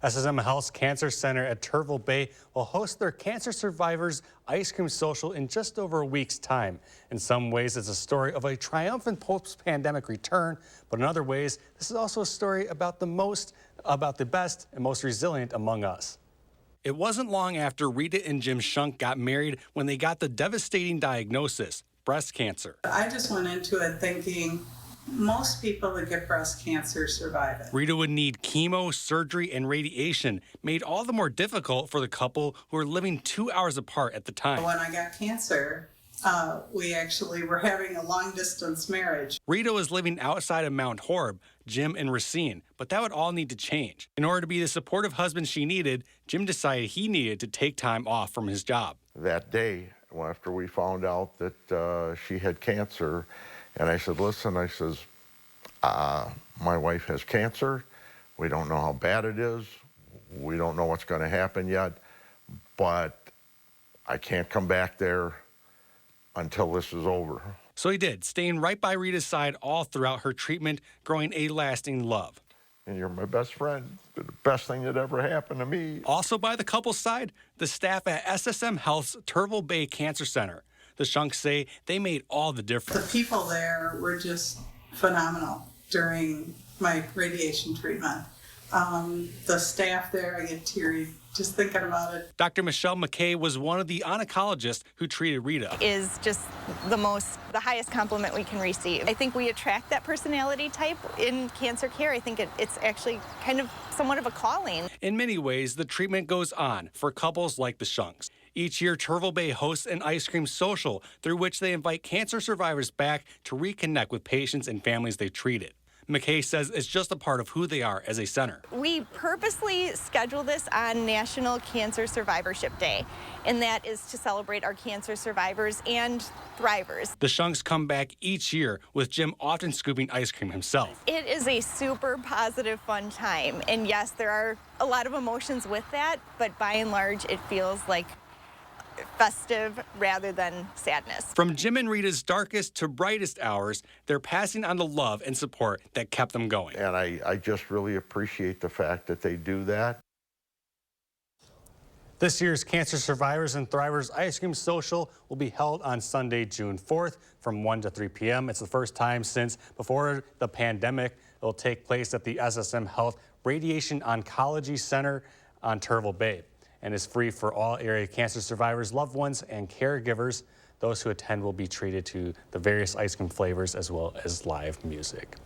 SSM Health's Cancer Center at Turville Bay will host their Cancer Survivors Ice Cream Social in just over a week's time. In some ways, it's a story of a triumphant post-pandemic return, but in other ways, this is also a story about the best and most resilient among us. It wasn't long after Rita and Jim Shunk got married when they got the devastating diagnosis, breast cancer. I just went into it thinking most people that get breast cancer survive it. Rita would need chemo, surgery, and radiation, made all the more difficult for the couple who were living 2 hours apart at the time. When I got cancer, we actually were having a long-distance marriage. Rita was living outside of Mount Horeb, Jim in Racine, but that would all need to change. In order to be the supportive husband she needed, Jim decided he needed to take time off from his job. That day, after we found out that she had cancer, and I said, listen, I says, my wife has cancer. We don't know how bad it is. We don't know what's going to happen yet, but I can't come back there until this is over. So he did, staying right by Rita's side all throughout her treatment, growing a lasting love. And you're my best friend, the best thing that ever happened to me. Also by the couple's side, the staff at SSM Health's Turville Bay Cancer Center. The Schunks say they made all the difference. The people there were just phenomenal during my radiation treatment. The staff there, I get teary just thinking about it. Dr. Michelle McKay was one of the oncologists who treated Rita. Is just the highest compliment we can receive. I think we attract that personality type in cancer care. I think it's actually kind of somewhat of a calling. In many ways, the treatment goes on for couples like the Schunks. Each year, Turville Bay hosts an ice cream social through which they invite cancer survivors back to reconnect with patients and families they've treated. McKay says it's just a part of who they are as a center. We purposely schedule this on National Cancer Survivorship Day, and that is to celebrate our cancer survivors and thrivers. The Schunks come back each year, with Jim often scooping ice cream himself. It is a super positive, fun time, and yes, there are a lot of emotions with that, but by and large, it feels like festive rather than sadness. From Jim and Rita's darkest to brightest hours, they're passing on the love and support that kept them going. And I just really appreciate the fact that they do that. This year's Cancer Survivors and Thrivers Ice Cream Social will be held on Sunday, June 4th from 1 to 3 p.m. It's the first time since before the pandemic. It will take place at the SSM Health Radiation Oncology Center on Turville Bay, and is free for all area cancer survivors, loved ones, and caregivers. Those who attend will be treated to the various ice cream flavors as well as live music.